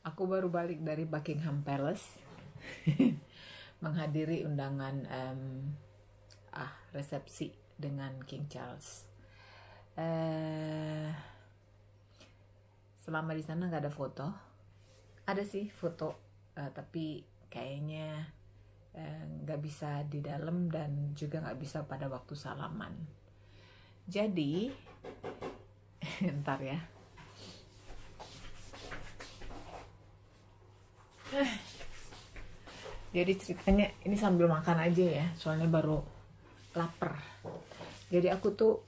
Aku baru balik dari Buckingham Palace menghadiri undangan resepsi dengan King Charles. Selama di sana nggak ada foto. Ada sih foto, tapi kayaknya nggak bisa di dalam dan juga nggak bisa pada waktu salaman. Jadi, ntar ya. Jadi ceritanya ini sambil makan aja ya, soalnya baru lapar. Jadi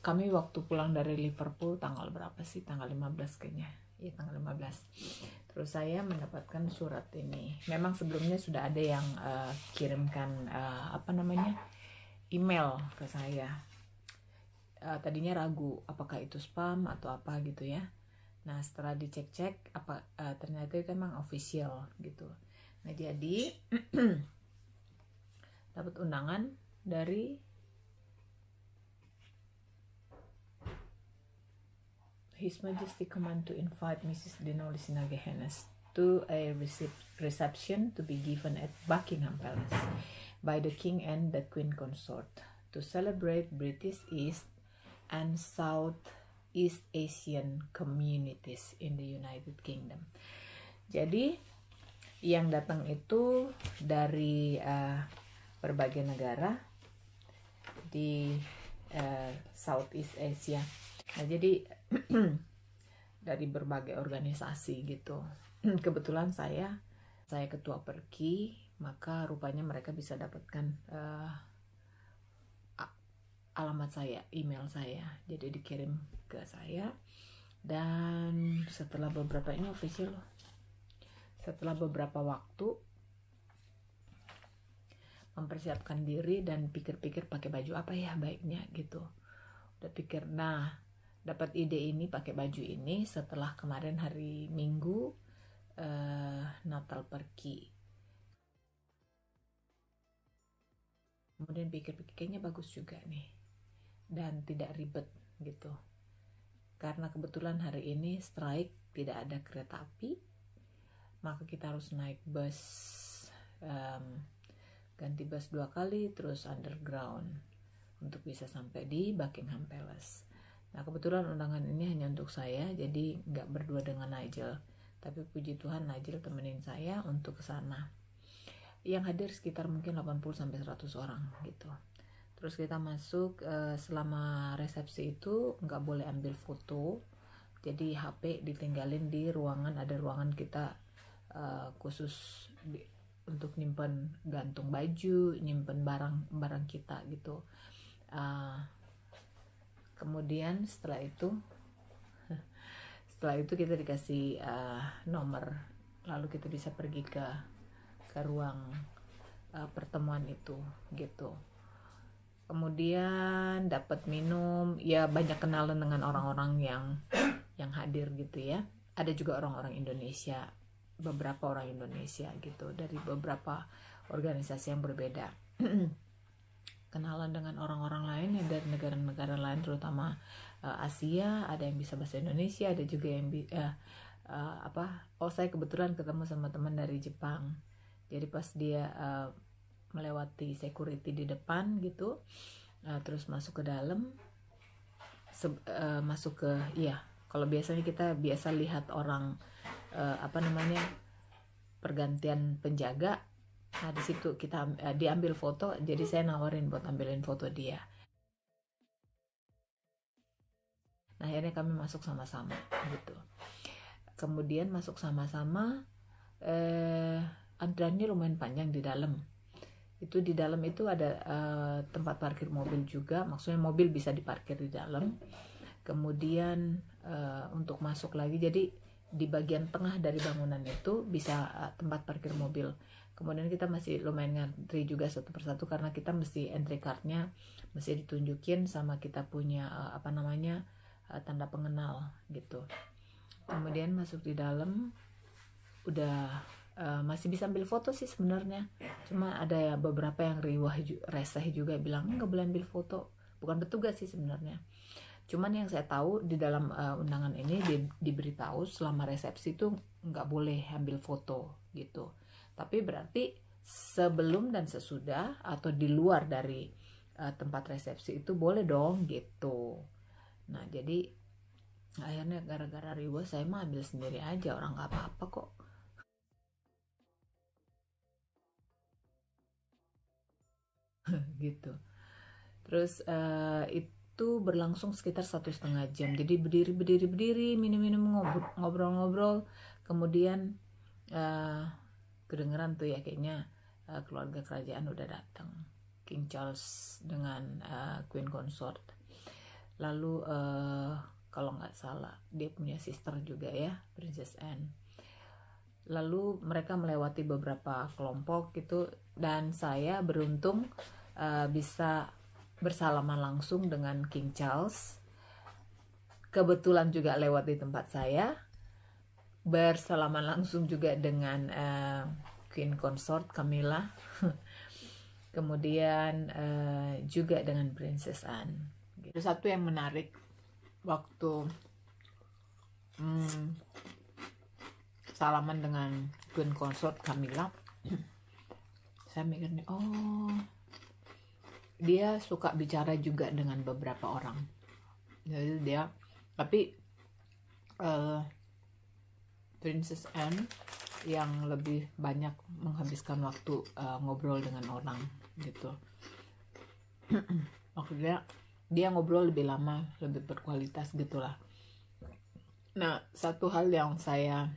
kami waktu pulang dari Liverpool tanggal berapa sih? Tanggal 15 kayaknya. Iya, tanggal 15. Terus saya mendapatkan surat ini. Memang sebelumnya sudah ada yang kirimkan email ke saya. Tadinya ragu apakah itu spam atau apa gitu ya. Nah, setelah dicek-cek ternyata itu memang official gitu. Nah, jadi dapat undangan dari His Majesty command to invite Mrs. Denoli Sinagehenes to a reception to be given at Buckingham Palace by the King and the Queen Consort to celebrate British East and South East Asian communities in the United Kingdom. Jadi yang datang itu dari berbagai negara di Southeast Asia. Nah, jadi dari berbagai organisasi gitu. Kebetulan saya ketua perki, maka rupanya mereka bisa dapatkan alamat saya, email saya. Jadi dikirim ke saya, dan setelah beberapa, ini official loh, setelah beberapa waktu mempersiapkan diri dan pikir-pikir pakai baju apa ya baiknya gitu. Udah pikir, nah dapat ide ini pakai baju ini setelah kemarin hari Minggu Natal pergi. Kemudian pikir-pikir kayaknya bagus juga nih dan tidak ribet gitu. Karena kebetulan hari ini strike, tidak ada kereta api, maka kita harus naik bus, ganti bus 2 kali, terus underground untuk bisa sampai di Buckingham Palace. Nah, kebetulan undangan ini hanya untuk saya, jadi nggak berdua dengan Nigel. Tapi puji Tuhan Nigel temenin saya untuk ke sana. Yang hadir sekitar mungkin 80-100 orang gitu. Terus kita masuk, selama resepsi itu nggak boleh ambil foto. Jadi HP ditinggalin di ruangan, ada ruangan kita khusus untuk nyimpen, gantung baju, nyimpen barang kita gitu. Kemudian setelah itu kita dikasih nomor, lalu kita bisa pergi ke ruang pertemuan itu gitu. Kemudian dapat minum, ya banyak kenalan dengan orang-orang yang hadir gitu ya. Ada juga orang-orang Indonesia, beberapa orang Indonesia gitu dari beberapa organisasi yang berbeda. Kenalan dengan orang-orang lain yang dari negara-negara lain, terutama Asia. Ada yang bisa bahasa Indonesia, ada juga yang saya kebetulan ketemu sama teman dari Jepang. Jadi pas dia melewati security di depan gitu, terus masuk ke dalam, kalau biasanya kita biasa lihat orang pergantian penjaga. Nah, di situ kita diambil foto, jadi saya nawarin buat ambilin foto dia. Nah, akhirnya kami masuk sama-sama gitu. Kemudian masuk sama-sama, antriannya lumayan panjang di dalam. Di dalam itu ada tempat parkir mobil juga, maksudnya mobil bisa diparkir di dalam. Kemudian untuk masuk lagi, jadi di bagian tengah dari bangunan itu bisa tempat parkir mobil. Kemudian kita masih lumayan ngantri juga satu persatu karena kita mesti entry cardnya mesti ditunjukin sama kita punya tanda pengenal gitu. Kemudian masuk di dalam, udah masih bisa ambil foto sih sebenarnya. Cuma ada ya beberapa yang reseh juga bilang nggak boleh ambil foto. Bukan petugas sih sebenarnya. Cuman yang saya tahu di dalam undangan ini diberitahu selama resepsi itu nggak boleh ambil foto gitu. Tapi berarti sebelum dan sesudah atau di luar dari tempat resepsi itu boleh dong gitu. Nah jadi akhirnya gara-gara riweh saya mah ambil sendiri aja, orang nggak apa-apa kok. Gitu. Terus itu berlangsung sekitar 1,5 jam. Jadi berdiri, minum-minum, ngobrol-ngobrol. Kemudian kedengeran tuh ya kayaknya keluarga kerajaan udah datang, King Charles dengan Queen Consort. Lalu kalau nggak salah dia punya sister juga ya, Princess Anne. Lalu mereka melewati beberapa kelompok gitu, dan saya beruntung bisa bersalaman langsung dengan King Charles. Kebetulan juga lewat di tempat saya, bersalaman langsung juga dengan Queen Consort Camilla. Kemudian juga dengan Princess Anne. Gitu. Satu yang menarik waktu salaman dengan Queen Consort Camilla, saya mikir nih, oh dia suka bicara juga dengan beberapa orang. Jadi dia, tapi Princess Anne yang lebih banyak menghabiskan waktu ngobrol dengan orang gitu. Maksudnya dia ngobrol lebih lama, lebih berkualitas gitulah. Nah, satu hal yang saya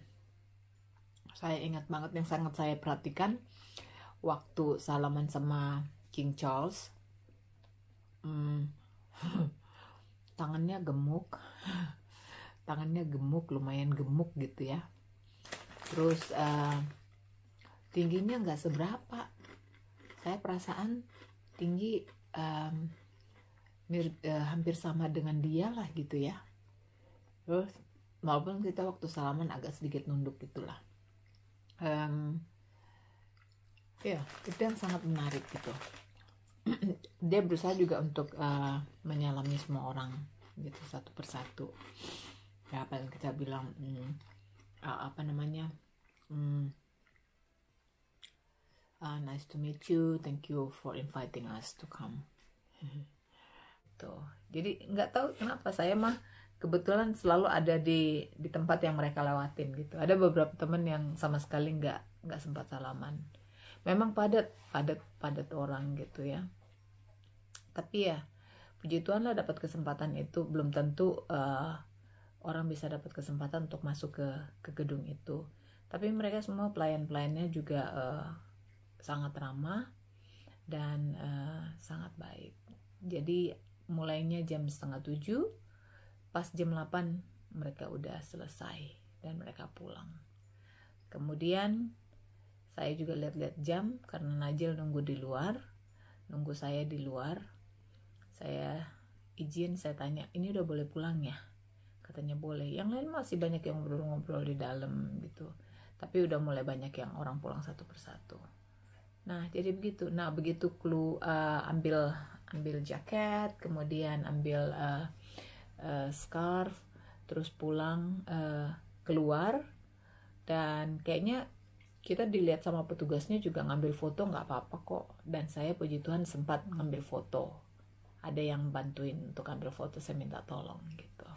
ingat banget, yang sangat saya perhatikan waktu salaman sama King Charles, tangannya gemuk, lumayan gemuk gitu ya. Terus tingginya nggak seberapa, saya perasaan tinggi hampir sama dengan dia lah gitu ya. Terus walaupun kita waktu salaman agak sedikit nunduk gitulah. Ya itu yang sangat menarik gitu. Dia berusaha juga untuk menyalami semua orang gitu satu persatu ya, paling kita bilang nice to meet you, thank you for inviting us to come. Tuh. Jadi nggak tahu kenapa saya mah kebetulan selalu ada di tempat yang mereka lewatin gitu. Ada beberapa teman yang sama sekali nggak sempat salaman. Memang padat orang gitu ya. Tapi ya puji Tuhan lah dapat kesempatan itu. Belum tentu orang bisa dapat kesempatan untuk masuk ke gedung itu. Tapi mereka semua pelayan-pelayannya juga sangat ramah dan sangat baik. Jadi mulainya jam 6:30, pas jam 8 mereka udah selesai dan mereka pulang. Kemudian saya juga lihat-lihat jam karena Najil nunggu saya di luar. Saya izin, saya tanya, ini udah boleh pulang ya? Katanya boleh. Yang lain masih banyak yang ngobrol-ngobrol di dalam gitu. Tapi udah mulai banyak yang orang pulang satu persatu. Nah jadi begitu. Nah begitu ambil jaket, kemudian ambil scarf, terus pulang keluar, dan kayaknya kita dilihat sama petugasnya juga ngambil foto nggak apa-apa kok. Dan saya puji Tuhan sempat ngambil foto. Ada yang bantuin untuk ambil foto, saya minta tolong gitu.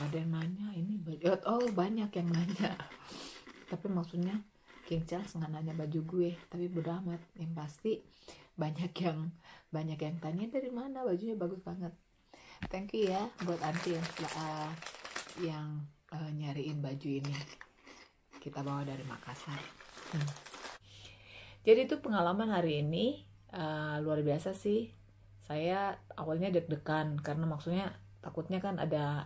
Ada yang nanya ini baju, oh banyak yang nanya. Tapi maksudnya King Charles nggak nanya baju gue, tapi bodo amat. Yang pasti banyak yang tanya dari mana bajunya bagus banget. Thank you ya buat Aunty yang nyariin baju ini. Kita bawa dari Makassar. Jadi itu pengalaman hari ini luar biasa sih. Saya awalnya deg-degan karena maksudnya takutnya kan ada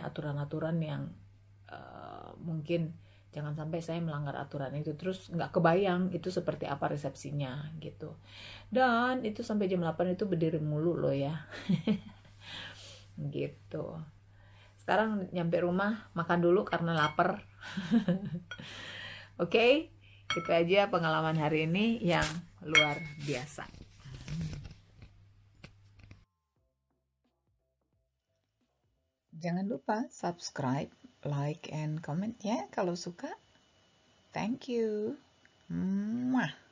aturan-aturan yang mungkin jangan sampai saya melanggar aturan itu, terus nggak kebayang itu seperti apa resepsinya gitu. Dan itu sampai jam 8 itu berdiri mulu loh ya. Gitu. Sekarang nyampe rumah makan dulu karena lapar. Oke, itu aja pengalaman hari ini yang luar biasa. Jangan lupa subscribe, like, and comment ya kalau suka. Thank you. Mwah.